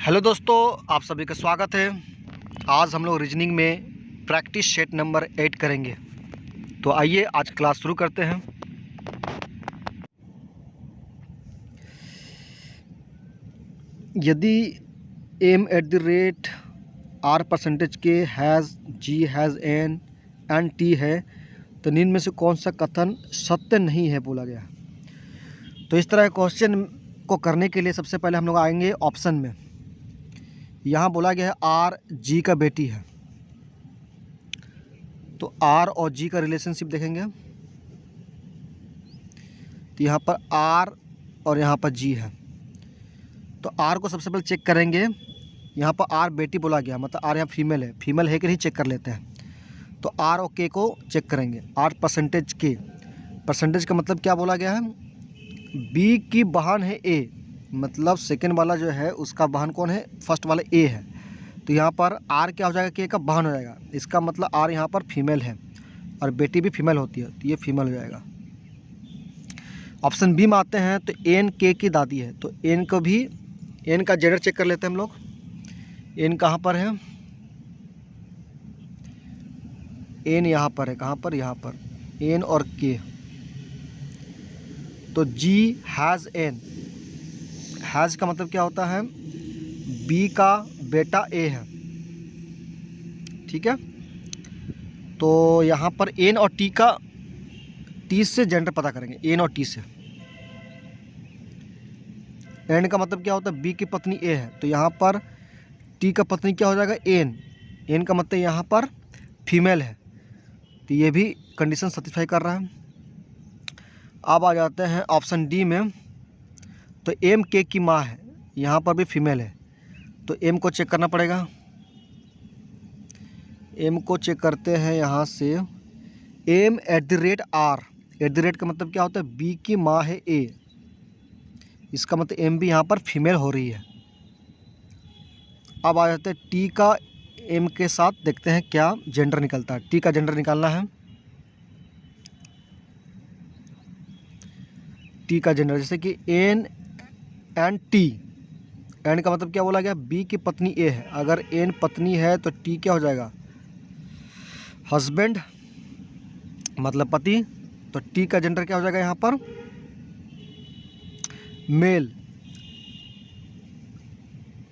Hello दोस्तों, आप सभी का स्वागत है। आज हम लोग रीजनिंग में प्रैक्टिस सेट नंबर 8 करेंगे। तो आइए आज क्लास शुरू करते हैं। यदि M at the rate R percentage के has G has N and T है तो निम्न में से कौन सा कथन सत्य नहीं है बोला गया। तो इस तरह क्वेश्चन को करने के लिए सबसे पहले हम लोग आएंगे ऑप्शन में। यहाँ बोला गया है आर जी का बेटी है, तो आर और जी का रिलेशनशिप देखेंगे तो यहाँ पर आर और यहाँ पर जी है। तो आर को सबसे पहले चेक करेंगे। यहाँ पर आर बेटी बोला गया, मतलब आर यहाँ फीमेल है कि नहीं चेक कर लेते हैं। तो आर और के को चेक करेंगे। आर परसेंटेज के, परसेंटेज का मतलब क्या बोला गया है, बी की बहन है ए, मतलब सेकेंड वाला जो है उसका बहन कौन है, फर्स्ट वाला ए है। तो यहाँ पर आर क्या हो जाएगा, के का बहन हो जाएगा। इसका मतलब आर यहाँ पर फीमेल है और बेटी भी फीमेल होती है, तो ये फीमेल हो जाएगा। ऑप्शन बी में आते हैं तो एन के की दादी है, तो एन को भी, एन का जेंडर चेक कर लेते हैं हम लोग। एन कहाँ पर है, एन यहाँ पर है, कहाँ पर, यहाँ पर एन और के। तो जी हैज़ एन, हैज़ का मतलब क्या होता है, बी का बेटा ए है, ठीक है। तो यहाँ पर एन और टी का, टी से जेंडर पता करेंगे, एन और टी से। एन का मतलब क्या होता है, बी की पत्नी ए है, तो यहाँ पर टी का पत्नी क्या हो जाएगा, एन। एन का मतलब यहाँ पर फीमेल है, तो ये भी कंडीशन सेटिस्फाई कर रहा है। अब आ जाते हैं ऑप्शन डी में। तो एम के की माँ है, यहाँ पर भी फीमेल है, तो एम को चेक करना पड़ेगा। एम को चेक करते हैं यहाँ से। M at the rate R, at the rate का मतलब क्या होता है, बी की माँ है ए, इसका मतलब एम भी यहाँ पर फीमेल हो रही है। अब आ जाते हैं टी का एम के साथ, देखते हैं क्या जेंडर निकलता है। टी का जेंडर निकालना है। टी का जेंडर जैसे कि एन एंड टी। एन का मतलब क्या बोला गया, बी की पत्नी ए है, अगर एन पत्नी है तो टी क्या हो जाएगा, हस्बैंड मतलब पति। तो टी का जेंडर क्या हो जाएगा यहाँ पर, मेल।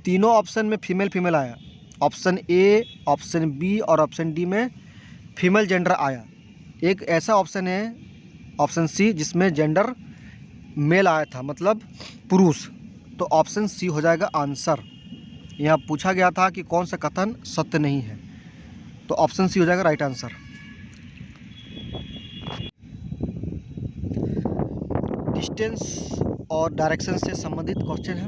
तीनों ऑप्शन में फीमेल फीमेल आया, ऑप्शन ए, ऑप्शन बी और ऑप्शन डी में फीमेल जेंडर आया। एक ऐसा ऑप्शन है ऑप्शन सी जिसमें जेंडर मेल आया था, मतलब पुरुष। तो ऑप्शन सी हो जाएगा आंसर। यहाँ पूछा गया था कि कौन सा कथन सत्य नहीं है, तो ऑप्शन सी हो जाएगा राइट आंसर। डिस्टेंस और डायरेक्शन से संबंधित क्वेश्चन है।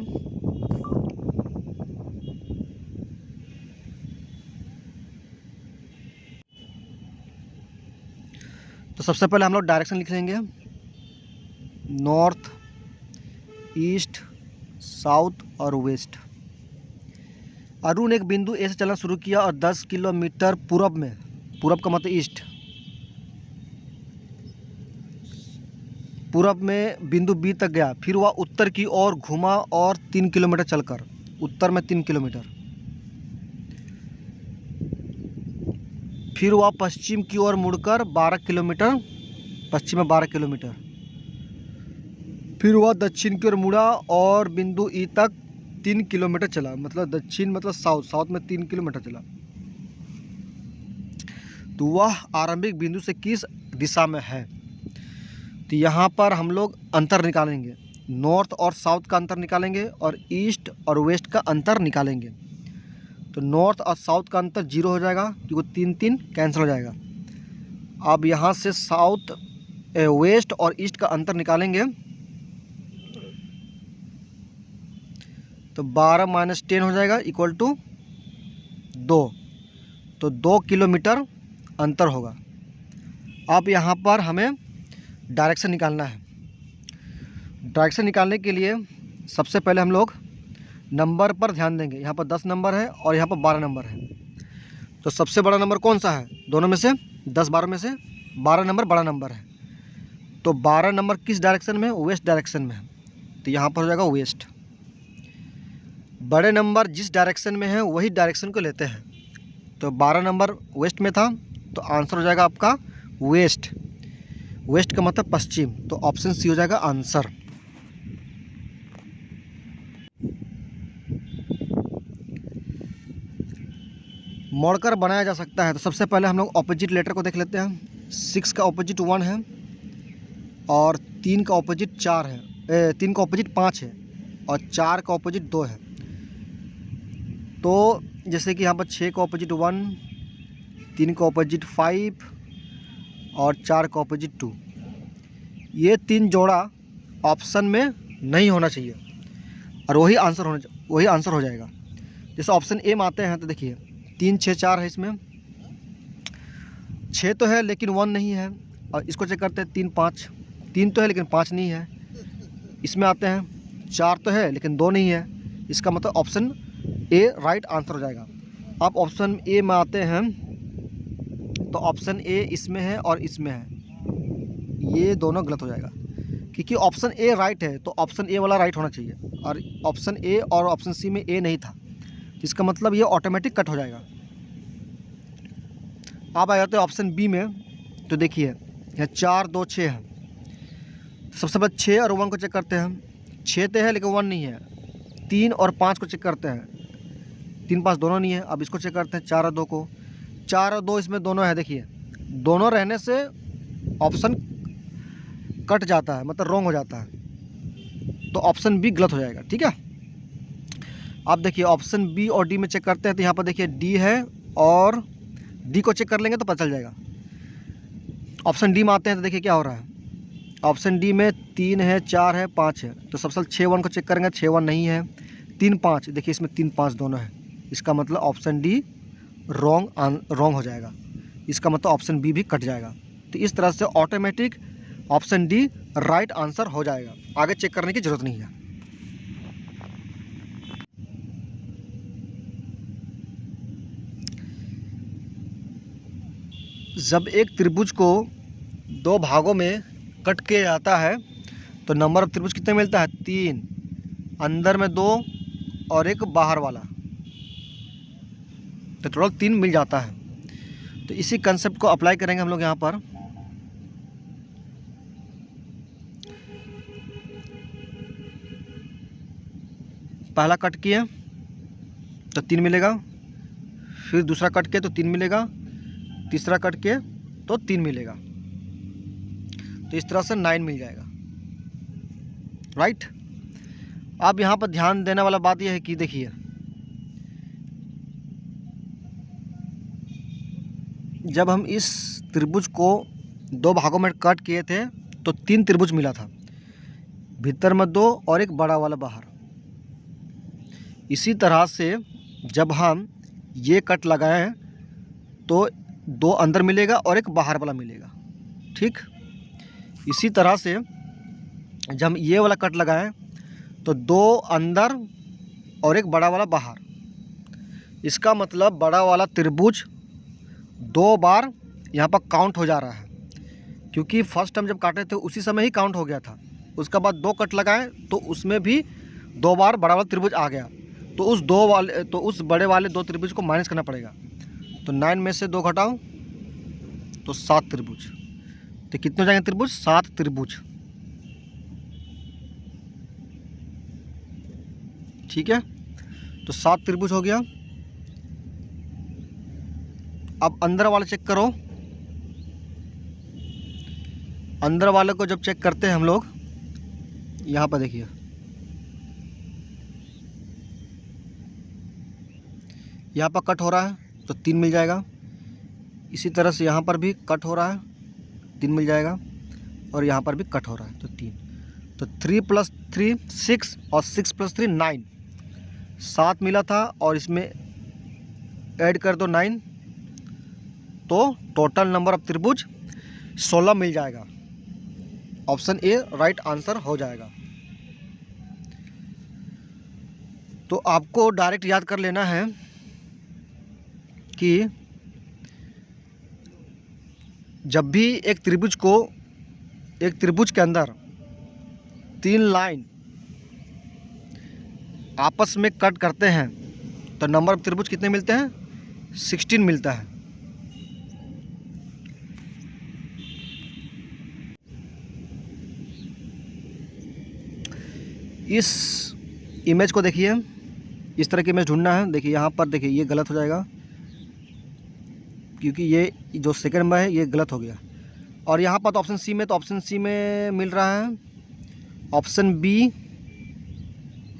तो सबसे पहले हम लोग डायरेक्शन लिख लेंगे, नॉर्थ, ईस्ट, साउथ और वेस्ट। अरुण एक बिंदु ए से चलना शुरू किया और 10 किलोमीटर पूरब में, पूरब का मतलब ईस्ट, पूरब में बिंदु बी तक गया। फिर वह उत्तर की ओर घूमा और 3 किलोमीटर चलकर, उत्तर में 3 किलोमीटर। फिर वह पश्चिम की ओर मुड़कर 12 किलोमीटर, पश्चिम में 12 किलोमीटर। फिर वह दक्षिण की ओर मुड़ा और बिंदु ई तक 3 किलोमीटर चला, मतलब दक्षिण मतलब साउथ, साउथ में 3 किलोमीटर चला। तो वह आरंभिक बिंदु से किस दिशा में है। तो यहाँ पर हम लोग अंतर निकालेंगे, नॉर्थ और साउथ का अंतर निकालेंगे और ईस्ट और वेस्ट का अंतर निकालेंगे। तो नॉर्थ और साउथ का अंतर 0 हो जाएगा क्योंकि 3 3 कैंसिल हो जाएगा। अब यहाँ से साउथ, वेस्ट और ईस्ट का अंतर निकालेंगे तो 12 माइनस 10 हो जाएगा इक्वल टू 2, तो 2 किलोमीटर अंतर होगा। अब यहाँ पर हमें डायरेक्शन निकालना है। डायरेक्शन निकालने के लिए सबसे पहले हम लोग नंबर पर ध्यान देंगे। यहाँ पर 10 नंबर है और यहाँ पर 12 नंबर है, तो सबसे बड़ा नंबर कौन सा है दोनों में से, 10 12 में से 12 नंबर बड़ा नंबर है। तो 12 नंबर किस डायरेक्शन में है, वेस्ट डायरेक्शन में है, तो यहाँ पर हो जाएगा वेस्ट। बड़े नंबर जिस डायरेक्शन में है वही डायरेक्शन को लेते हैं। तो 12 नंबर वेस्ट में था, तो आंसर हो जाएगा आपका वेस्ट। वेस्ट का मतलब पश्चिम, तो ऑप्शन सी हो जाएगा आंसर। मोड़कर बनाया जा सकता है, तो सबसे पहले हम लोग ऑपोजिट लेटर को देख लेते हैं। 6 का ऑपोजिट 1 है और 3 का ऑपोजिट 4 है, 3 का ऑपोजिट 5 है और 4 का ऑपोजिट 2 है। तो जैसे कि यहाँ पर 6 का ऑपोजिट 1, 3 का ऑपोजिट 5 और 4 का ऑपोजिट 2, ये 3 जोड़ा ऑप्शन में नहीं होना चाहिए और वही आंसर हो जाएगा। जैसे ऑप्शन ए में आते हैं तो देखिए 3 6 4 है, इसमें 6 तो है लेकिन 1 नहीं है। और इसको चेक करते हैं 3 5, 3 तो है लेकिन 5 नहीं है। इसमें आते हैं 4 तो है लेकिन 2 नहीं है। इसका मतलब ऑप्शन ए राइट आंसर हो जाएगा। अब ऑप्शन ए में आते हैं तो ऑप्शन ए इसमें है और इसमें है, ये दोनों गलत हो जाएगा क्योंकि ऑप्शन ए राइट है, तो ऑप्शन ए वाला राइट होना चाहिए और ऑप्शन ए और ऑप्शन सी में ए नहीं था, इसका मतलब ये ऑटोमेटिक कट हो जाएगा। अब आ जाते हैं ऑप्शन बी में, तो देखिए यहाँ 4 2 6 है। सबसे पहले 6 और 1 को चेक करते हैं। 6 तो है लेकिन 1 नहीं है। 3 और 5 को चेक करते हैं, 3 5 दोनों नहीं है। अब इसको चेक करते हैं 4 और 2 को। 4 और 2 इसमें दोनों है, देखिए दोनों रहने से ऑप्शन कट जाता है, मतलब रॉन्ग हो जाता है, तो ऑप्शन बी गलत हो जाएगा। ठीक है, आप देखिए ऑप्शन बी और डी में चेक करते हैं तो यहाँ पर देखिए डी है और डी को चेक कर लेंगे तो पता चल जाएगा। ऑप्शन डी में आते हैं तो देखिए क्या हो रहा है। ऑप्शन डी में 3 है 4 है 5 है, तो सबसे 6 1 को चेक करेंगे, 6 1 नहीं है। 3 5 देखिए इसमें 3 5 दोनों है, इसका मतलब ऑप्शन डी रॉन्ग हो जाएगा, इसका मतलब ऑप्शन बी भी कट जाएगा। तो इस तरह से automatic option D right answer हो जाएगा, आगे चेक करने की ज़रूरत नहीं है। जब एक त्रिभुज को 2 भागों में कट किया जाता है तो नंबर ऑफ त्रिभुज कितने मिलता है? 3, अंदर में 2 और एक बाहर वाला, तो टोटल 3 मिल जाता है। तो इसी कंसेप्ट को अप्लाई करेंगे हम लोग यहाँ पर। पहला कट किए तो 3 मिलेगा, फिर दूसरा कट किए तो 3 मिलेगा, तीसरा कट किए तो 3 मिलेगा, तो इस तरह से 9 मिल जाएगा। राइट। अब यहाँ पर ध्यान देने वाला बात यह है कि देखिए जब हम इस त्रिभुज को 2 भागों में कट किए थे तो 3 त्रिभुज मिला था, भीतर में 2 और एक बड़ा वाला बाहर। इसी तरह से जब हम ये कट लगाएं तो 2 अंदर मिलेगा और एक बाहर वाला मिलेगा। ठीक, इसी तरह से जब हम ये वाला कट लगाएं तो 2 अंदर और एक बड़ा वाला बाहर। इसका मतलब बड़ा वाला त्रिभुज 2 बार यहाँ पर काउंट हो जा रहा है, क्योंकि फर्स्ट टाइम जब काटे थे उसी समय ही काउंट हो गया था। उसके बाद 2 कट लगाएं तो उसमें भी 2 बार बड़ा वाला त्रिभुज आ गया, तो उस बड़े वाले 2 त्रिभुज को माइनस करना पड़ेगा। तो 9 में से 2 घटाओ तो 7 त्रिभुज, तो कितने हो जाएंगे त्रिभुज? 7 त्रिभुज। ठीक है, तो 7 त्रिभुज हो गया। अब अंदर वाले चेक करो। अंदर वाले को जब चेक करते हैं हम लोग, यहाँ पर देखिए यहाँ पर कट हो रहा है तो 3 मिल जाएगा। इसी तरह से यहाँ पर भी कट हो रहा है, 3 मिल जाएगा, और यहाँ पर भी कट हो रहा है तो 3। तो 3 + 3 6 और 6 + 3 9, 7 मिला था और इसमें ऐड कर दो 9, तो टोटल नंबर ऑफ त्रिभुज 16 मिल जाएगा। ऑप्शन ए राइट आंसर हो जाएगा। तो आपको डायरेक्ट याद कर लेना है कि जब भी एक त्रिभुज के अंदर 3 लाइन आपस में कट करते हैं तो नंबर ऑफ त्रिभुज कितने मिलते हैं? 16 मिलता है। इस इमेज को देखिए, इस तरह की इमेज ढूंढना है। देखिए यहाँ पर देखिए ये गलत हो जाएगा क्योंकि ये जो सेकंड नंबर है ये गलत हो गया। और यहाँ पर तो ऑप्शन सी में, तो ऑप्शन सी में मिल रहा है।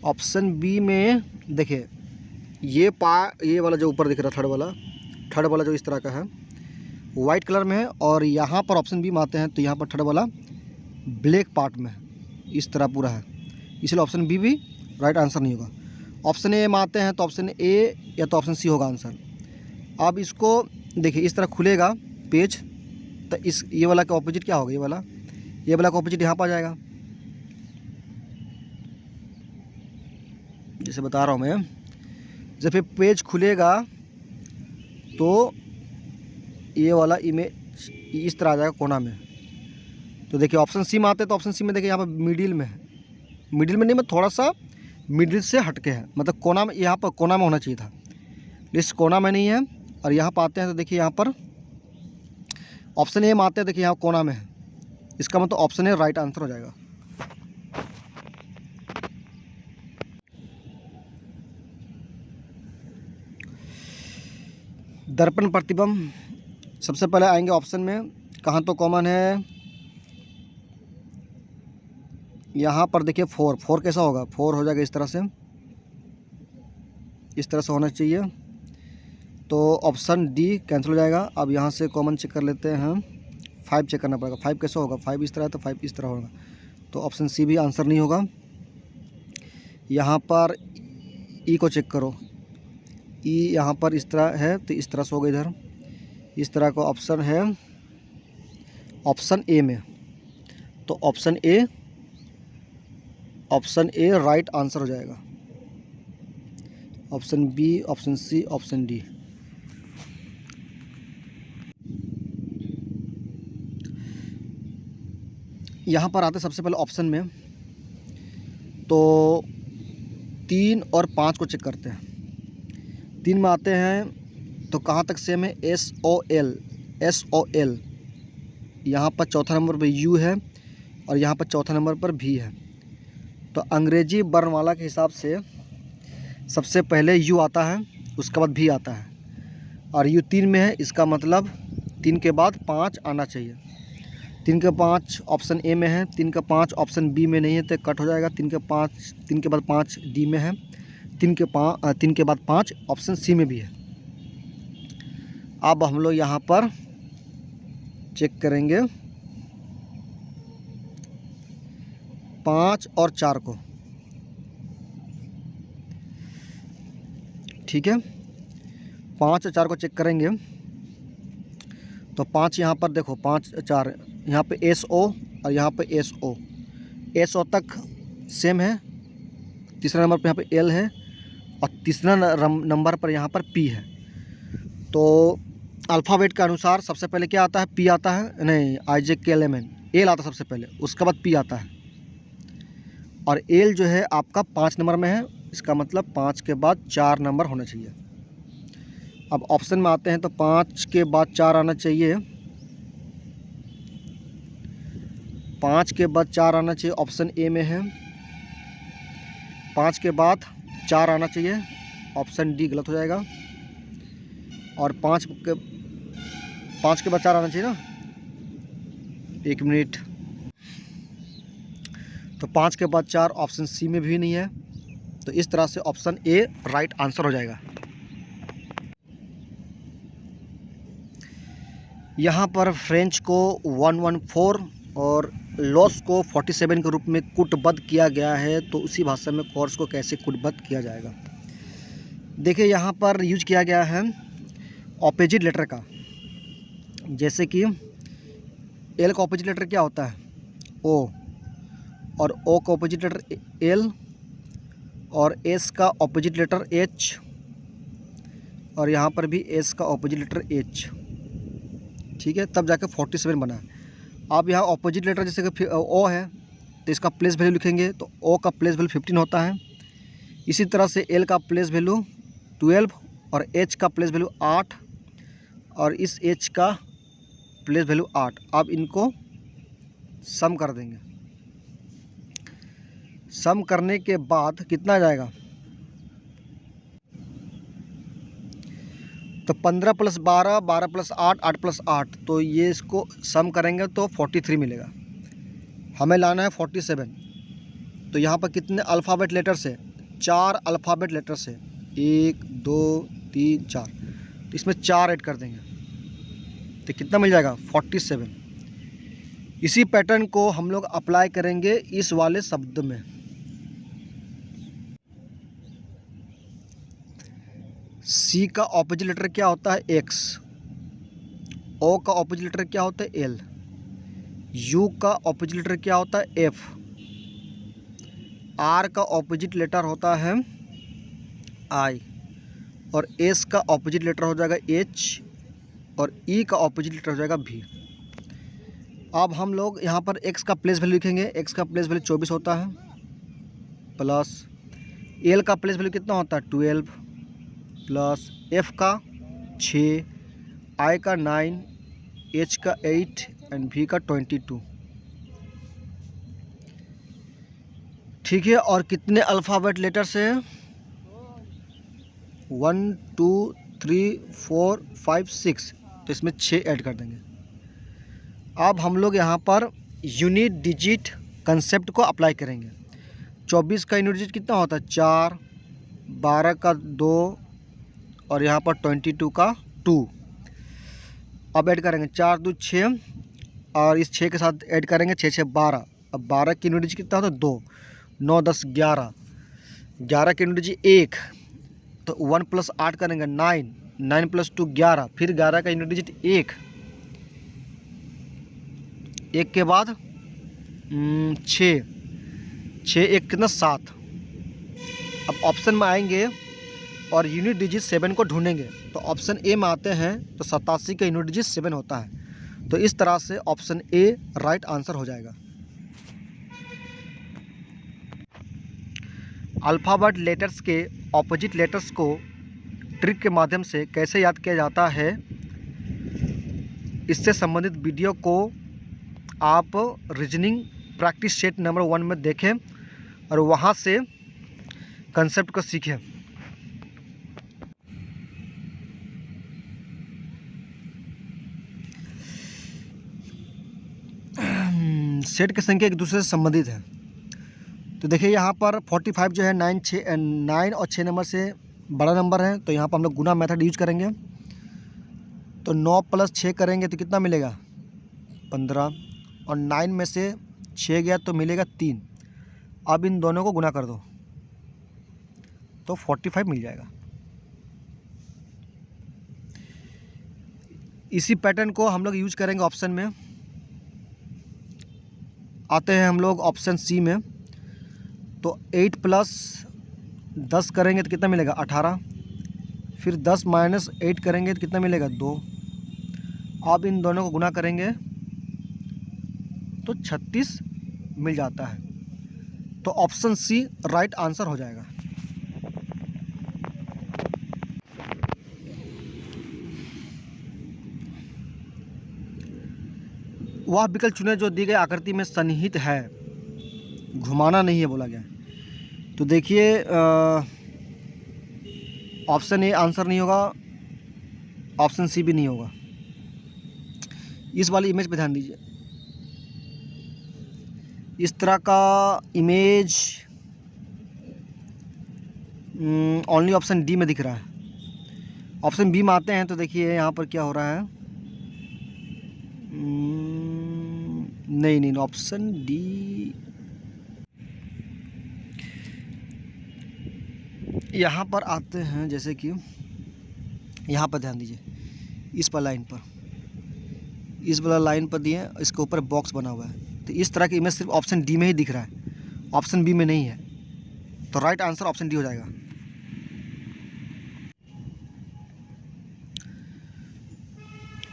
ऑप्शन बी में देखिए ये वाला जो ऊपर दिख रहा है थर्ड वाला जो इस तरह का है वाइट कलर में है, और यहाँ पर ऑप्शन बी में आते हैं तो यहाँ पर थर्ड वाला ब्लैक पार्ट में है, इस तरह पूरा है, इसलिए ऑप्शन बी भी राइट आंसर नहीं होगा। ऑप्शन ए में आते हैं तो ऑप्शन ए या तो ऑप्शन सी होगा आंसर। अब इसको देखिए इस तरह खुलेगा पेज, तो इस ये वाला का ऑपोजिट क्या होगा? ये वाला का ऑपोजिट यहाँ पर आ जाएगा। जैसे बता रहा हूँ मैं, जब ये पेज खुलेगा तो ये वाला इमेज इस तरह आ जाएगा कोना में। तो देखिए ऑप्शन सी में आते हैं तो ऑप्शन सी में देखिए यहाँ पर मिडिल में है, मिडिल में नहीं, मैं थोड़ा सा मिडिल से हटके है, मतलब कोना में, यहाँ पर कोना में होना चाहिए था, इस कोना में नहीं है। और यहाँ पर आते हैं तो देखिए यहाँ पर ऑप्शन ए में आते हैं, देखिए यहाँ कोना में है, इसका मतलब ऑप्शन ए राइट आंसर हो जाएगा। दर्पण प्रतिबिंब सबसे पहले आएंगे ऑप्शन में, कहाँ तो कॉमन है। यहाँ पर देखिए 4 कैसा होगा? 4 हो जाएगा इस तरह से होना चाहिए, तो ऑप्शन डी कैंसिल हो जाएगा। अब यहाँ से कॉमन चेक कर लेते हैं, 5 चेक करना पड़ेगा। 5 कैसा होगा? 5 इस तरह है तो 5 इस तरह होगा, तो ऑप्शन सी भी आंसर नहीं होगा। यहाँ पर ई को चेक करो, ई यहाँ पर इस तरह है तो इस तरह से होगा, इधर इस तरह का ऑप्शन है ऑप्शन ए में, तो ऑप्शन ए राइट आंसर हो जाएगा। Option B, option C, option D. यहाँ पर आते सबसे पहले ऑप्शन में, तो 3 और 5 को चेक करते हैं। 3 में आते हैं तो कहाँ तक सेम है? SOL, यहाँ पर चौथा नंबर पर यू है और यहाँ पर चौथा नंबर पर भी है। तो अंग्रेजी वर्णमाला के हिसाब से सबसे पहले यू आता है, उसके बाद भी आता है, और यू 3 में है, इसका मतलब 3 के बाद 5 आना चाहिए। 3 के 5 ऑप्शन ए में है, 3 का 5 ऑप्शन बी में नहीं है तो कट हो जाएगा। 3 के बाद 5 डी में है, 3 के बाद 5 ऑप्शन सी में भी है। अब हम लोग यहाँ पर चेक करेंगे 5 और 4 को, ठीक है। 5 और 4 को चेक करेंगे तो 5 यहाँ पर देखो, 5 4 यहाँ पे SO और यहाँ पे SO तक सेम है। तीसरा नंबर पर यहाँ पे L है और तीसरा नंबर पर यहाँ पर P है। तो अल्फ़ाबेट के अनुसार सबसे पहले क्या आता है? P आता है, नहीं IJKLMN, L आता है सबसे पहले, उसके बाद P आता है, और L जो है आपका 5 नंबर में है, इसका मतलब 5 के बाद 4 नंबर होना चाहिए। अब ऑप्शन में आते हैं तो 5 के बाद 4 आना चाहिए, 5 के बाद 4 आना चाहिए, ऑप्शन ए में है। 5 के बाद 4 आना चाहिए, ऑप्शन डी गलत हो जाएगा। और 5 के बाद 4 आना चाहिए ना, 1 मिनट, तो 5 के बाद 4 ऑप्शन सी में भी नहीं है, तो इस तरह से ऑप्शन ए राइट आंसर हो जाएगा। यहाँ पर फ्रेंच को 114 और लॉस को 47 के रूप में कूटबद्ध किया गया है, तो उसी भाषा में कोर्स को कैसे कूटबद्ध किया जाएगा? देखिए यहाँ पर यूज किया गया है ऑपोजिट लेटर का, जैसे कि एल का ऑपोजिट लेटर क्या होता है? ओ, और ओ का ऑपोजिट लेटर एल, और एस का ऑपोजिट लेटर एच, और यहाँ पर भी एस का ऑपोजिट लेटर एच, ठीक है, तब जाकर 47 बना है। अब यहाँ ऑपोजिट लेटर जैसे कि ओ है तो इसका प्लेस वैल्यू लिखेंगे, तो ओ का प्लेस वैल्यू 15 होता है, इसी तरह से L का प्लेस वैल्यू 12 और H का प्लेस वैल्यू 8 और इस H का प्लेस वैल्यू 8। अब इनको सम कर देंगे। सम करने के बाद कितना आ जाएगा, तो 15 + 12, 12 + 8, 8 + 8, तो ये इसको सम करेंगे तो 43 मिलेगा। हमें लाना है 47। तो यहाँ पर कितने अल्फ़ाबेट लेटर्स है, 4 अल्फ़ाबेट लेटर्स है, 1 2 3 4, तो इसमें 4 ऐड कर देंगे तो कितना मिल जाएगा 47। इसी पैटर्न को हम लोग अप्लाई करेंगे इस वाले शब्द में। सी का ऑपोजिट लेटर क्या होता है, एक्स। ओ का ऑपोजिट लेटर क्या होता है, एल। यू का ऑपोजिट लेटर क्या होता है, एफ। आर का ऑपोजिट लेटर होता है आई, और एस का ऑपोजिट लेटर हो जाएगा एच, और ई का ऑपोजिट लेटर हो जाएगा भी। अब हम लोग यहाँ पर एक्स का प्लेस वैल्यू लिखेंगे। एक्स का प्लेस वैल्यू 24 होता है, प्लस एल का प्लेस वैल्यू कितना होता है 12, प्लस एफ का 6, आई का 9, एच का 8 एंड भी का 22। ठीक है, और कितने अल्फ़ाबेट लेटर्स हैं, 1 2 3 4 5 6, तो इसमें 6 ऐड कर देंगे। अब हम लोग यहाँ पर यूनिट डिजिट कंसेप्ट को अप्लाई करेंगे। 24 का यूनिट डिजिट कितना होता है 4, 12 का 2 और यहाँ पर 22 का 2। अब ऐड करेंगे 4 2 6 और इस 6 के साथ ऐड करेंगे 6 6 12। अब 12 की यूनिट डिजिट कितना होता है 2, 9 10 11, 11 की यूनिट डिजिट 1, तो 1 + 8 करेंगे 9, 9 + 2 11, फिर 11 का यूनिट डिजिट 1, 1 के बाद 6, 6 1 कितना 7। अब ऑप्शन में आएंगे और यूनिट डिजिट 7 को ढूंढेंगे, तो ऑप्शन ए में आते हैं तो 87 का यूनिट डिजिट 7 होता है। तो इस तरह से ऑप्शन ए राइट आंसर हो जाएगा। अल्फ़ाबेट लेटर्स के ऑपोजिट लेटर्स को ट्रिक के माध्यम से कैसे याद किया जाता है, इससे संबंधित वीडियो को आप रीजनिंग प्रैक्टिस सेट नंबर 1 में देखें और वहाँ से कंसेप्ट को सीखें। सेट की संख्या एक दूसरे से संबंधित है। तो देखिए यहाँ पर 45 जो है 9 और 6 नंबर से बड़ा नंबर है, तो यहाँ पर हम लोग गुना मेथड यूज करेंगे। तो 9 + 6 करेंगे तो कितना मिलेगा 15, और 9 में से 6 गया तो मिलेगा 3। अब इन दोनों को गुना कर दो तो 45 मिल जाएगा। इसी पैटर्न को हम लोग यूज करेंगे ऑप्शन में। आते हैं हम लोग ऑप्शन सी में। तो 8 + 10 करेंगे तो कितना मिलेगा 18, फिर 10 - 8 करेंगे तो कितना मिलेगा 2। अब इन दोनों को गुना करेंगे तो 36 मिल जाता है। तो ऑप्शन सी राइट आंसर हो जाएगा। वह विकल्प चुने जो दी गई आकृति में सन्निहित है, घुमाना नहीं है बोला गया। तो देखिए ऑप्शन ए आंसर नहीं होगा, ऑप्शन सी भी नहीं होगा। इस वाली इमेज पे ध्यान दीजिए, इस तरह का इमेज ओनली ऑप्शन डी में दिख रहा है। ऑप्शन बी में आते हैं तो देखिए यहाँ पर क्या हो रहा है, नहीं ऑप्शन डी। यहाँ पर आते हैं, जैसे कि यहाँ पर ध्यान दीजिए, इस पर लाइन पर, इस वाला लाइन पर दिए, इसके ऊपर बॉक्स बना हुआ है। तो इस तरह की इमेज सिर्फ ऑप्शन डी में ही दिख रहा है, ऑप्शन बी में नहीं है। तो राइट आंसर ऑप्शन डी हो जाएगा।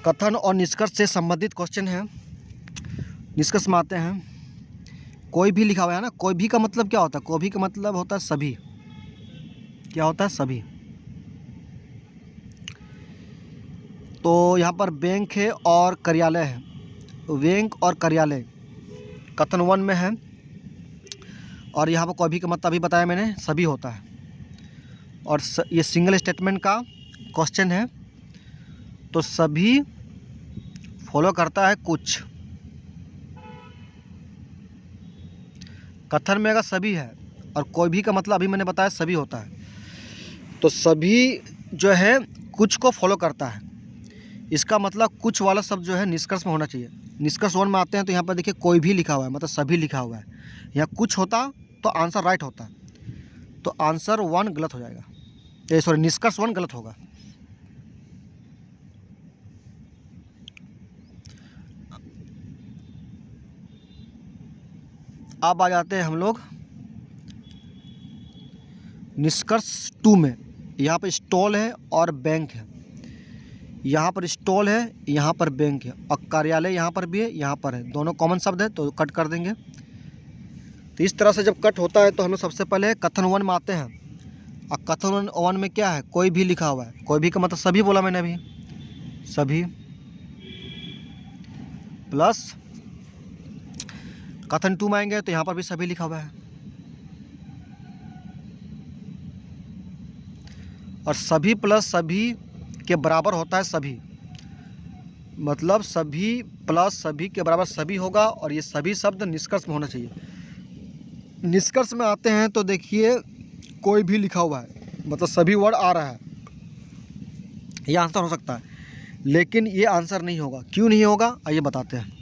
कथन और निष्कर्ष से संबंधित क्वेश्चन है। निष्कर्ष में आते हैं। कोई भी लिखा हुआ है ना, कोई भी का मतलब क्या होता है, कोई भी का मतलब होता है सभी। क्या होता है? सभी। तो यहाँ पर बैंक है और कार्यालय है। बैंक और कार्यालय कथन 1 में है, और यहाँ पर कोई भी का मतलब अभी बताया मैंने, सभी होता है। और ये सिंगल स्टेटमेंट का क्वेश्चन है, तो सभी फॉलो करता है कुछ। कथन में अगर सभी है और कोई भी का मतलब अभी मैंने बताया सभी होता है, तो सभी जो है कुछ को फॉलो करता है। इसका मतलब कुछ वाला शब्द जो है निष्कर्ष में होना चाहिए। निष्कर्ष 1 में आते हैं तो यहाँ पर देखिए कोई भी लिखा हुआ है, मतलब सभी लिखा हुआ है। यहाँ कुछ होता तो आंसर राइट होता, तो आंसर 1 गलत हो जाएगा, सॉरी निष्कर्ष 1 गलत होगा। अब आ जाते हैं हम लोग निष्कर्ष 2 में। यहाँ पर स्टॉल है और बैंक है। यहाँ पर स्टॉल है, यहाँ पर बैंक है, और कार्यालय यहाँ पर भी है, यहाँ पर है, दोनों कॉमन शब्द है तो कट कर देंगे। तो इस तरह से जब कट होता है तो हम लोग सबसे पहले कथन 1 में आते हैं। और कथन 1 में क्या है? कोई भी लिखा हुआ है। कोई भी का मतलब सभी बोला मैंने अभी, सभी प्लस कथन 2 में आएंगे तो यहाँ पर भी सभी लिखा हुआ है, और सभी प्लस सभी के बराबर होता है सभी, मतलब सभी प्लस सभी के बराबर सभी होगा, और ये सभी शब्द निष्कर्ष में होना चाहिए। निष्कर्ष में आते हैं तो देखिए कोई भी लिखा हुआ है, मतलब सभी वर्ड आ रहा है, ये आंसर हो सकता है, लेकिन ये आंसर नहीं होगा। क्यों नहीं होगा आइए बताते हैं।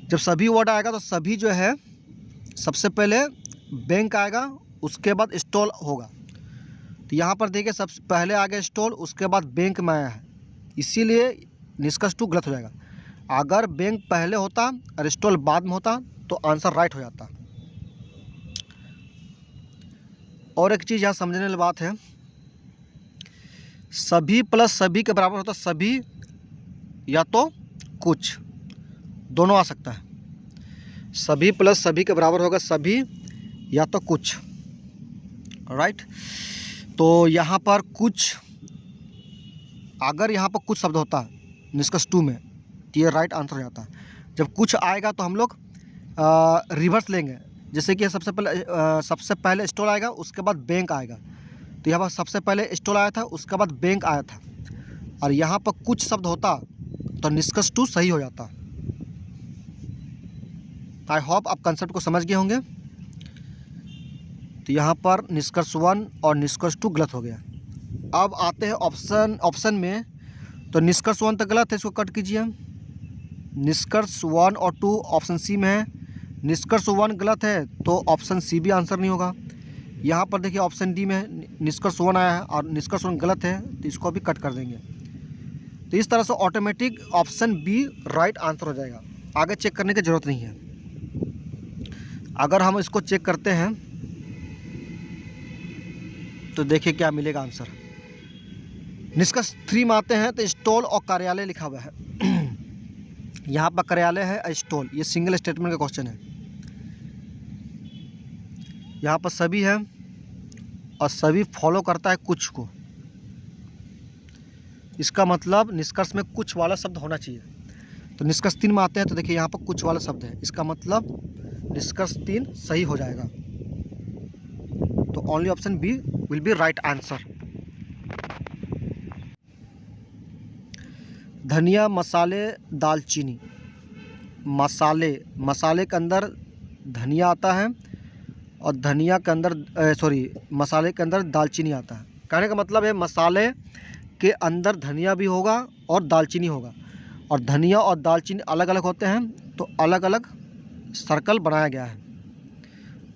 जब सभी वर्ड आएगा तो सभी जो है सबसे पहले बैंक आएगा, उसके बाद स्टॉल होगा। तो यहाँ पर देखिए सबसे पहले आ गया स्टॉल, उसके बाद बैंक में आया है, इसीलिए निष्कर्ष 2 गलत हो जाएगा। अगर बैंक पहले होता और स्टॉल बाद में होता तो आंसर राइट हो जाता। और एक चीज़ यहाँ समझने वाली बात है, सभी प्लस सभी के बराबर होता सभी या तो कुछ, दोनों आ सकता है। सभी प्लस सभी के बराबर होगा सभी या तो कुछ, राइट। तो यहाँ पर कुछ, अगर यहाँ पर कुछ शब्द होता निष्कर्ष 2 में तो ये राइट आंसर हो जाता है। जब कुछ आएगा तो हम लोग रिवर्स लेंगे, जैसे कि सबसे पहले स्टॉल आएगा, उसके बाद बैंक आएगा। तो यहाँ पर सबसे पहले स्टॉल आया था, उसके बाद बैंक आया था, और यहाँ पर कुछ शब्द होता तो निष्कर्ष 2 सही हो जाता। आई होप आप कंसेप्ट को समझ गए होंगे। तो यहाँ पर निष्कर्ष 1 और निष्कर्ष 2 गलत हो गया। अब आते हैं ऑप्शन में। तो निष्कर्ष 1 तो गलत है, इसको कट कीजिए। निष्कर्ष 1 और 2 ऑप्शन सी में है। निष्कर्ष 1 गलत है तो ऑप्शन सी भी आंसर नहीं होगा। यहाँ पर देखिए ऑप्शन डी में निष्कर्ष 1 आया है और निष्कर्ष 1 गलत है, तो इसको भी कट कर देंगे। तो इस तरह से automatic option B right answer हो जाएगा, आगे चेक करने की ज़रूरत नहीं है। अगर हम इसको चेक करते हैं तो देखिए क्या मिलेगा आंसर। निष्कर्ष 3 में आते हैं तो स्टॉल और कार्यालय लिखा हुआ है। यहाँ पर कार्यालय है, स्टॉल, ये सिंगल स्टेटमेंट का क्वेश्चन है। यहाँ पर सभी है और सभी फॉलो करता है कुछ को, इसका मतलब निष्कर्ष में कुछ वाला शब्द होना चाहिए। तो निष्कर्ष 3 में आते हैं तो देखिए यहाँ पर कुछ वाला शब्द है, इसका मतलब निष्कर्ष 3 सही हो जाएगा। तो only option B will be right answer. धनिया, मसाले, दालचीनी। मसाले के अंदर धनिया आता है और धनिया के अंदर मसाले के अंदर दालचीनी आता है। कहने का मतलब है मसाले के अंदर धनिया भी होगा और दालचीनी होगा, और धनिया और दालचीनी अलग अलग होते हैं, तो अलग अलग सर्कल बनाया गया है।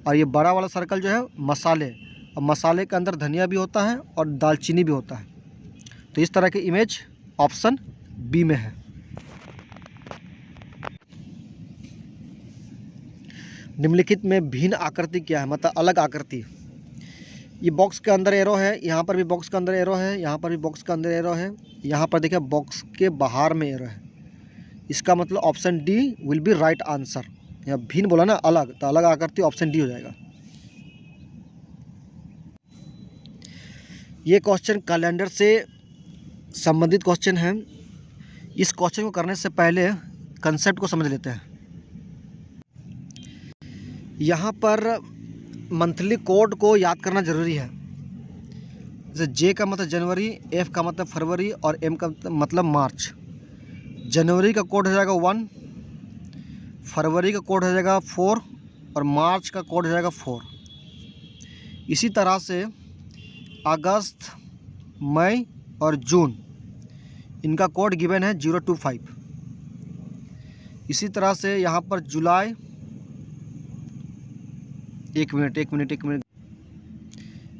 और ये बड़ा वाला सर्कल जो है मसाले, और मसाले के अंदर धनिया भी होता है और दालचीनी भी होता है। तो इस तरह की इमेज ऑप्शन बी में है। निम्नलिखित में भिन्न आकृति क्या है, मतलब अलग आकृति। ये बॉक्स के अंदर एरो है, यहाँ पर भी बॉक्स के अंदर एरो है, यहाँ पर भी बॉक्स के अंदर एरो है, यहाँ पर देखिए बॉक्स के बाहर में एरो है। इसका मतलब option D will be right answer. यहाँ भिन्न बोला ना अलग, तो अलग आकृति ऑप्शन डी हो जाएगा। ये क्वेश्चन कैलेंडर से संबंधित क्वेश्चन है। इस क्वेश्चन को करने से पहले कंसेप्ट को समझ लेते हैं। यहाँ पर मंथली कोड को याद करना ज़रूरी है। जैसे जे का मतलब जनवरी, एफ का मतलब फरवरी और एम का मतलब मार्च। जनवरी का कोड हो जाएगा 1, फरवरी का कोड हो जाएगा 4 और मार्च का कोड हो जाएगा 4। इसी तरह से अगस्त, मई और जून इनका कोड गिवन है 0 to 5। इसी तरह से यहाँ पर जुलाई, एक मिनट,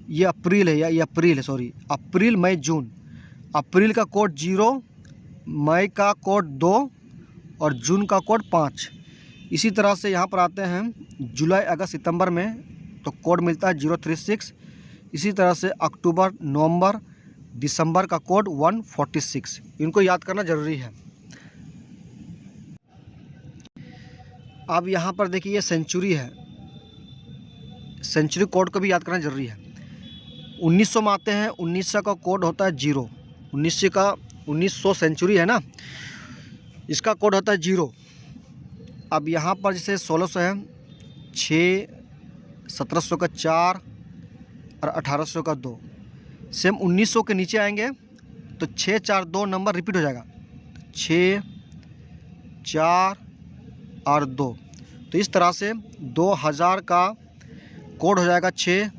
ये अप्रैल है, ये अप्रैल है, सॉरी, अप्रैल, मई, जून। अप्रैल का कोड 0, मई का कोड 2 और जून का कोड 5। इसी तरह से यहाँ पर आते हैं जुलाई, अगस्त, सितंबर में तो कोड मिलता है 036। इसी तरह से अक्टूबर, नवंबर, दिसंबर का कोड 146। इनको याद करना ज़रूरी है। अब यहाँ पर देखिए ये सेंचुरी है, सेंचुरी कोड को भी याद करना ज़रूरी है। 1900 में आते हैं, 1900 का कोड होता है 0। 1900 सेंचुरी है ना, इसका कोड होता है 0। अब यहाँ पर जैसे 1600 है, 6, 1700 का 4 और 1800 का 2। सेम 1900 के नीचे आएंगे तो 6, 4, 2 नंबर रिपीट हो जाएगा, 6, 4 और 2। तो इस तरह से 2000 का कोड हो जाएगा 6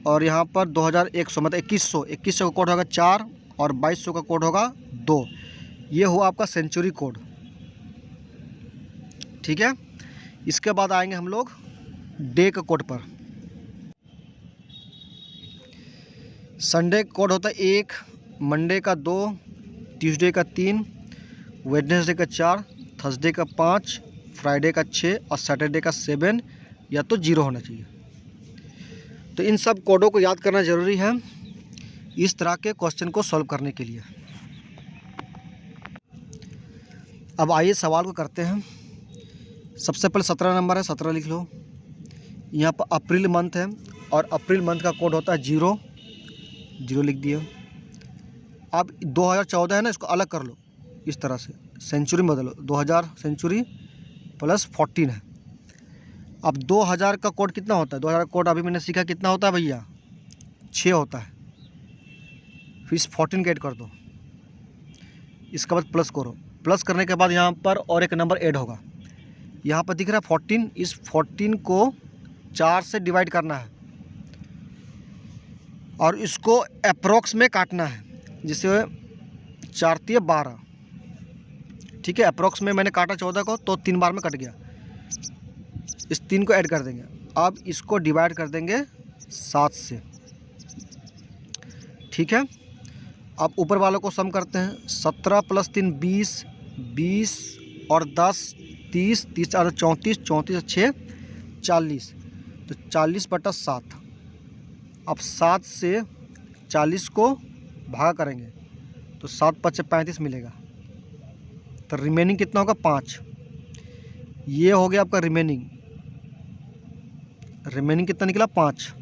और यहाँ पर 2100 मतलब 2100 का कोड होगा 4 और 2200 का कोड होगा 2। ये हुआ आपका सेंचुरी कोड। ठीक है, इसके बाद आएंगे हम लोग डे का कोड पर। संडे का कोड होता है 1, मंडे का 2, ट्यूसडे का 3, वेडनेसडे का 4, थर्सडे का 5, फ्राइडे का 6 और सैटरडे का 7 या तो 0 होना चाहिए। तो इन सब कोडों को याद करना ज़रूरी है इस तरह के क्वेश्चन को सॉल्व करने के लिए। अब आइए सवाल को करते हैं। सबसे पहले 17 नंबर है, 17 लिख लो। यहाँ पर अप्रैल मंथ है और अप्रैल मंथ का कोड होता है 0 लिख दिया। अब 2014 है ना, इसको अलग कर लो इस तरह से, सेंचुरी में बदलो। 2000 सेंचुरी प्लस 14 है। अब 2000 का कोड कितना होता है? 2000 का कोड अभी मैंने सीखा कितना होता है भैया, 6 होता है। फिर इस 14 का ऐड कर दो, इसके बाद प्लस करो। प्लस करने के बाद यहाँ पर और एक नंबर ऐड होगा। यहाँ पर दिख रहा है 14, इस 14 को 4 से डिवाइड करना है और इसको अप्रोक्स में काटना है, जिससे 4 × 12। ठीक है, अप्रोक्स में मैंने काटा 14 को तो 3 बार में कट गया। इस 3 को ऐड कर देंगे। अब इसको डिवाइड कर देंगे 7 से। ठीक है, अब ऊपर वालों को सम करते हैं। 17 + 3 20, 20 और 10 30, 30 और 34, 34 और 6 40, तो 40/7। अब 7 से 40 को भागा करेंगे तो 7 × 5 = 35 मिलेगा। तो रिमेनिंग कितना होगा? 5। ये हो गया आपका रिमेनिंग कितना निकला? 5।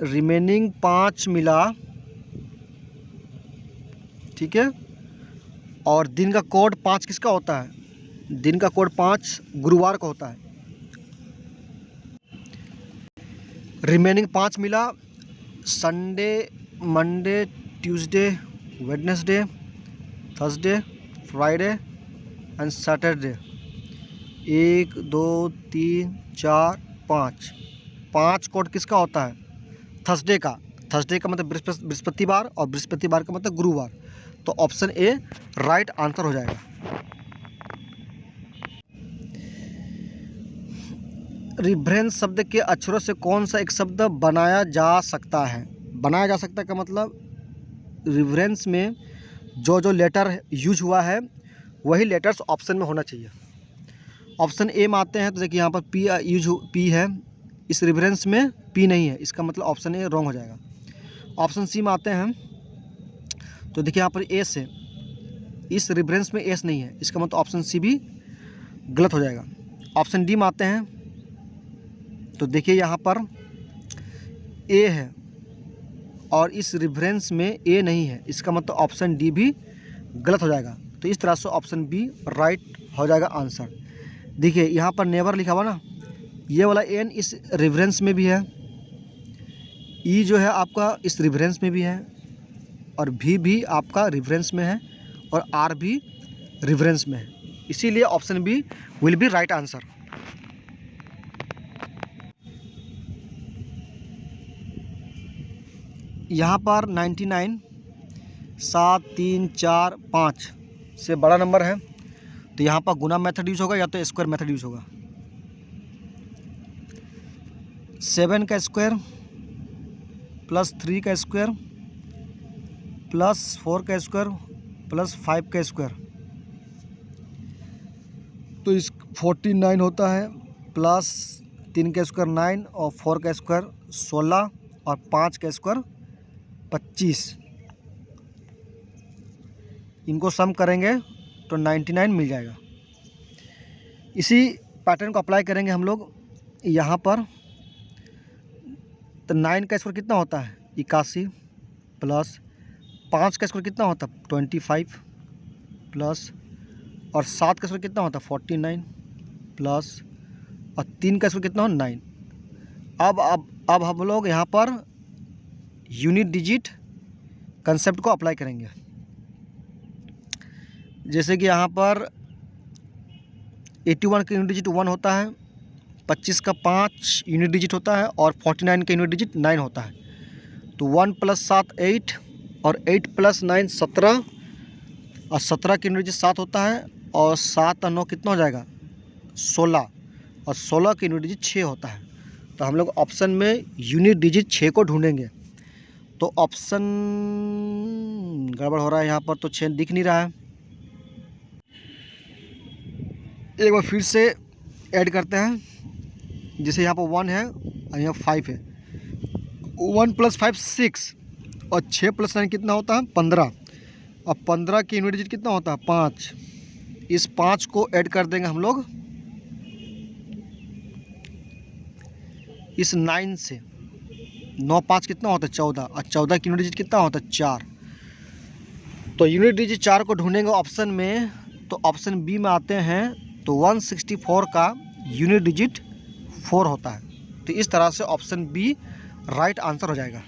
रिमेनिंग 5 मिला। ठीक है, और दिन का कोड 5 किसका होता है? दिन का कोड 5 गुरुवार का होता है। रिमेनिंग 5 मिला। Sunday, Monday, Tuesday, Wednesday, Thursday, Friday and Saturday. 1 2 3 4 5। 5 code किसका होता है? थर्सडे का। थर्सडे का मतलब बृहस्पतिवार और बृहस्पतिवार का मतलब गुरुवार। तो ऑप्शन ए राइट आंसर हो जाएगा। रिफरेंस शब्द के अक्षरों से कौन सा एक शब्द बनाया जा सकता है? बनाया जा सकता है का मतलब रिफरेंस में जो लेटर यूज हुआ है वही लेटर्स ऑप्शन में होना चाहिए। ऑप्शन ए में आते हैं तो देखिए यहाँ पर पी है, इस रिफरेंस में पी नहीं है, इसका मतलब ऑप्शन ए रॉन्ग हो जाएगा। ऑप्शन सी में आते हैं तो देखिए यहाँ पर एस है, इस रिफरेंस में एस नहीं है, इसका मतलब ऑप्शन सी भी गलत हो जाएगा। ऑप्शन डी में आते हैं तो देखिए यहाँ पर ए है, और इस रेफरेंस में ए नहीं है, इसका मतलब ऑप्शन डी भी गलत हो जाएगा। तो इस तरह से ऑप्शन बी राइट हो जाएगा आंसर। देखिए यहाँ पर नेवर लिखा हुआ ना, ये वाला एन इस रेफरेंस में भी है, ई जो है आपका इस रेफरेंस में भी है, और भी आपका रेफरेंस में है, और आर भी रेफरेंस में है, इसीलिए option B will be right answer. यहाँ पर 99 7 3 4 5 से बड़ा नंबर है, तो यहाँ पर गुना मेथड यूज होगा या तो स्क्वायर मेथड यूज होगा। 7 का स्क्वायर प्लस 3 का स्क्वायर प्लस 4 का स्क्वायर प्लस 5 का स्क्वायर, तो इस 49 होता है, प्लस 3 का स्क्वायर 9 और 4 का स्क्वायर 16 और 5 का स्क्वायर 25। इनको सम करेंगे तो 99 मिल जाएगा। इसी पैटर्न को अप्लाई करेंगे हम लोग यहाँ पर। तो 9 का स्क्वायर कितना होता है 81, प्लस 5 का स्क्वायर कितना होता है 25, प्लस और 7 का स्क्वायर कितना होता है 49, प्लस और 3 का स्क्वायर कितना हो 9। अब हम लोग यहाँ पर यूनिट डिजिट कंसेप्ट को अप्लाई करेंगे। जैसे कि यहाँ पर 81 का यूनिट डिजिट 1 होता है, 25 का 5 यूनिट डिजिट होता है, और 49 का यूनिट डिजिट 9 होता है। तो 1 + 7 8 और 8 + 9 17, और 17 का यूनिट डिजिट 7 होता है, और 7 और 9 कितना हो जाएगा 16, और 16 का यूनिट डिजिट 6 होता है। तो हम लोग ऑप्शन में यूनिट डिजिट 6 को ढूंढेंगे। तो ऑप्शन गड़बड़ हो रहा है यहाँ पर, तो 6 दिख नहीं रहा है। एक बार फिर से ऐड करते हैं। जैसे यहाँ पर 1 है और यहाँ 5 है, 1 + 5 6, और 6 + 9 कितना होता है 15, और 15 की यूनिट डिजिट कितना होता है 5। इस 5 को ऐड कर देंगे हम लोग इस 9 से। 9 5 कितना होता है 14, और 14 की यूनिट डिजिट कितना होता है 4। तो यूनिट डिजिट 4 को ढूंढेंगे ऑप्शन में, तो ऑप्शन बी में आते हैं। तो 164 का यूनिट डिजिट 4 होता है। तो इस तरह से ऑप्शन बी राइट आंसर हो जाएगा।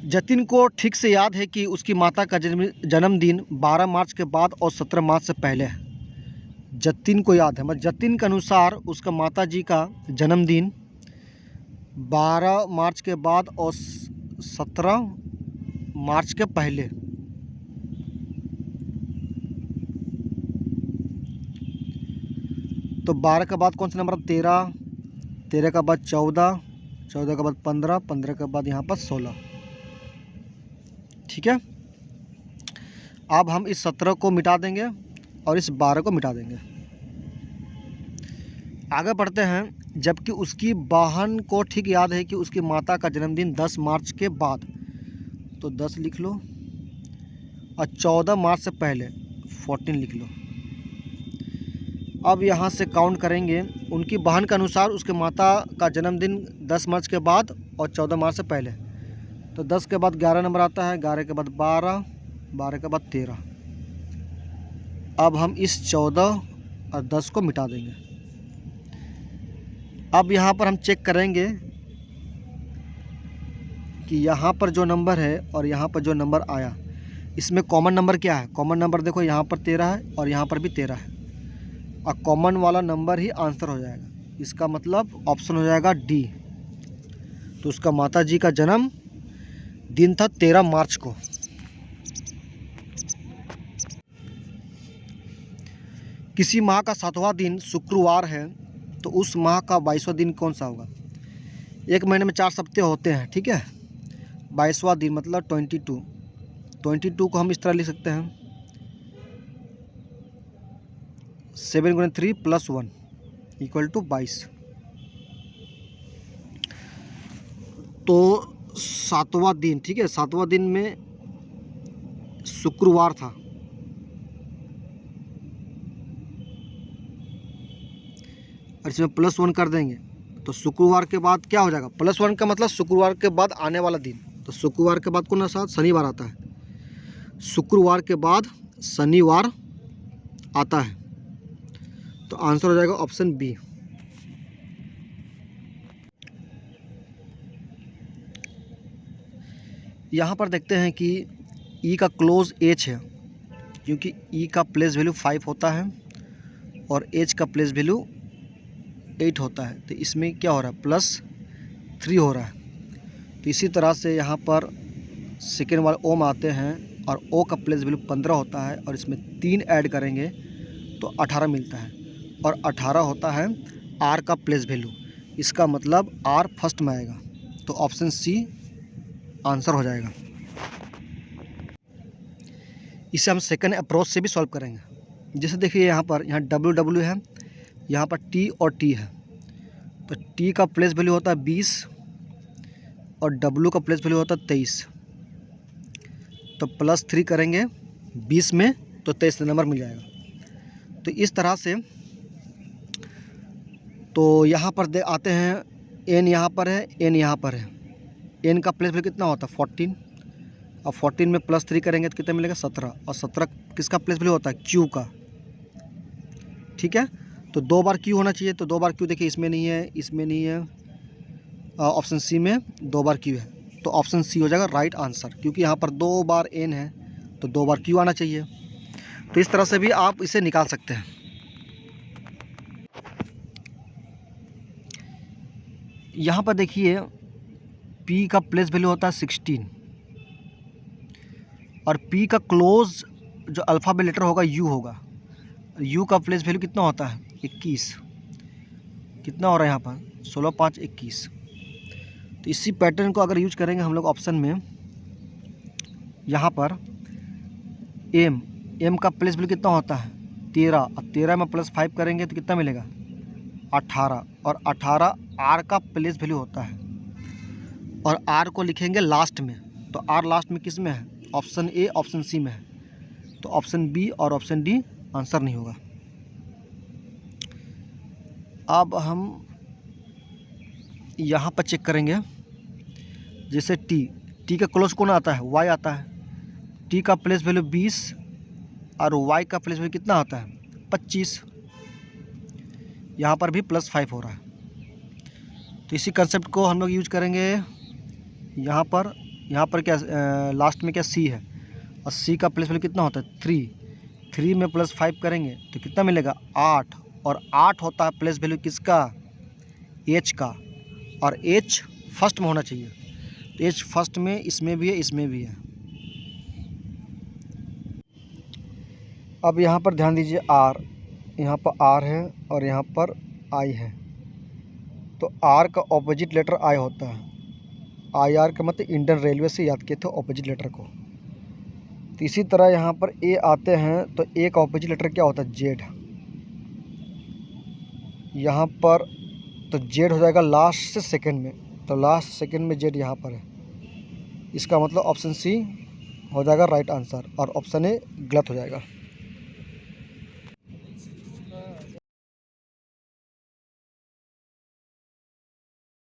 जतिन को ठीक से याद है कि उसकी माता का जन्मदिन 12 मार्च के बाद और 17 मार्च से पहले है। जतिन को याद है, मतलब जतिन के अनुसार उसका माता जी का जन्मदिन 12 मार्च के बाद और 17 मार्च के पहले। तो 12 के बाद कौन सा नंबर 13, 13 के बाद 14, 14 के बाद 15, 15 के बाद यहाँ पर 16। ठीक है, अब हम इस 17 को मिटा देंगे और इस 12 को मिटा देंगे। आगे बढ़ते हैं। जबकि उसकी बहन को ठीक याद है कि उसकी माता का जन्मदिन 10 मार्च के बाद, तो 10 लिख लो, और 14 मार्च से पहले 14 लिख लो। अब यहाँ से काउंट करेंगे। उनकी बहन के अनुसार उसके माता का जन्मदिन 10 मार्च के बाद और 14 मार्च से पहले। तो 10 के बाद 11 नंबर आता है, 11 के बाद 12, 12 के बाद 13। अब हम इस 14 और 10 को मिटा देंगे। अब यहाँ पर हम चेक करेंगे कि यहाँ पर जो नंबर है और यहाँ पर जो नंबर आया, इसमें कॉमन नंबर क्या है। कॉमन नंबर देखो, यहाँ पर 13 है और यहाँ पर भी 13 है, और कॉमन वाला नंबर ही आंसर हो जाएगा। इसका मतलब ऑप्शन हो जाएगा डी। तो उसका माता जी का जन्म दिन था 13 मार्च को। किसी माह का 7वां दिन शुक्रवार है, तो उस माह का 22वां दिन कौन सा होगा। एक महीने में 4 सप्ताह होते हैं, ठीक है। 22वां दिन मतलब 22 को हम इस तरह लिख सकते हैं 7 × 3 + 1 = 22। तो 7वां दिन, ठीक है, 7वां दिन में शुक्रवार था, और इसमें +1 कर देंगे तो शुक्रवार के बाद क्या हो जाएगा, +1 का मतलब शुक्रवार के बाद आने वाला दिन। तो शुक्रवार के बाद कौन सा शनिवार आता है, शुक्रवार के बाद शनिवार आता है। तो आंसर हो जाएगा ऑप्शन बी। यहाँ पर देखते हैं कि ई का क्लोज एच है, क्योंकि ई का प्लेस वैल्यू 5 होता है और एच का प्लेस वैल्यू 8 होता है। तो इसमें क्या हो रहा है, +3 हो रहा है। तो इसी तरह से यहाँ पर सेकेंड वाले ओ में आते हैं और ओ का प्लेस वैल्यू 15 होता है और इसमें 3 ऐड करेंगे तो 18 मिलता है और 18 होता है आर का प्लेस वैल्यू। इसका मतलब आर फर्स्ट में आएगा। तो ऑप्शन सी आंसर हो जाएगा। इसे हम सेकंड अप्रोच से भी सॉल्व करेंगे। जैसे देखिए यहाँ डब्ल्यू है, यहाँ पर टी और टी है। तो टी का प्लेस वैल्यू होता है 20 और डब्ल्यू का प्लेस वैल्यू होता है 23। तो +3 करेंगे 20 में तो 23 नंबर मिल जाएगा। तो इस तरह से तो यहाँ पर आते हैं, एन यहाँ पर है, एन यहाँ पर है। एन का प्लेस वैल्यू कितना होता है 14 और 14 में +3 करेंगे तो कितना मिलेगा 17 और 17 किसका प्लेस वैल्यू होता है क्यू का। ठीक है, तो 2 बार क्यू होना चाहिए। तो 2 बार क्यू देखिए इसमें नहीं है, इसमें नहीं है, ऑप्शन सी में 2 बार क्यू है। तो ऑप्शन सी हो जाएगा राइट आंसर, क्योंकि यहाँ पर 2 बार एन है तो 2 बार क्यू आना चाहिए। तो इस तरह से भी आप इसे निकाल सकते हैं। यहाँ पर देखिए P का प्लेस वैल्यू होता है 16 और P का क्लोज जो अल्फ़ाबेट लेटर होगा U होगा। U का प्लेस वैल्यू कितना होता है 21। कितना हो रहा है यहाँ पर 16 5 21। तो इसी पैटर्न को अगर यूज करेंगे हम लोग ऑप्शन में, यहाँ पर M का प्लेस वैल्यू कितना होता है 13 और 13 में +5 करेंगे तो कितना मिलेगा 18 और 18 R का प्लेस वैल्यू होता है और R को लिखेंगे लास्ट में। तो R लास्ट में किस में है, ऑप्शन ए ऑप्शन सी में है। तो ऑप्शन बी और ऑप्शन डी आंसर नहीं होगा। अब हम यहाँ पर चेक करेंगे, जैसे टी का क्लोज कौन आता है Y आता है। टी का प्लेस वैल्यू 20 और Y का प्लेस वैल्यू कितना आता है 25। यहाँ पर भी +5 हो रहा है। तो इसी कंसेप्ट को हम लोग यूज करेंगे यहाँ पर क्या लास्ट में क्या C है और C का प्लेस वैल्यू कितना होता है 3 में +5 करेंगे तो कितना मिलेगा 8 और 8 होता है प्लेस वैल्यू किसका H का और H फर्स्ट में होना चाहिए। तो H फर्स्ट में इसमें भी है, इसमें भी है। अब यहाँ पर ध्यान दीजिए R, यहाँ पर R है और यहाँ पर I है। तो R का ऑपोजिट लेटर I होता है। IR का मतलब इंडियन रेलवे से याद किए थे ऑपोजिट लेटर को। तो इसी तरह यहाँ पर A आते हैं तो A का ऑपोजिट लेटर क्या होता है Z। यहाँ पर तो Z हो जाएगा लास्ट से सेकंड में, तो लास्ट सेकंड में Z यहाँ पर है। इसका मतलब ऑप्शन सी हो जाएगा राइट आंसर और ऑप्शन ए गलत हो जाएगा।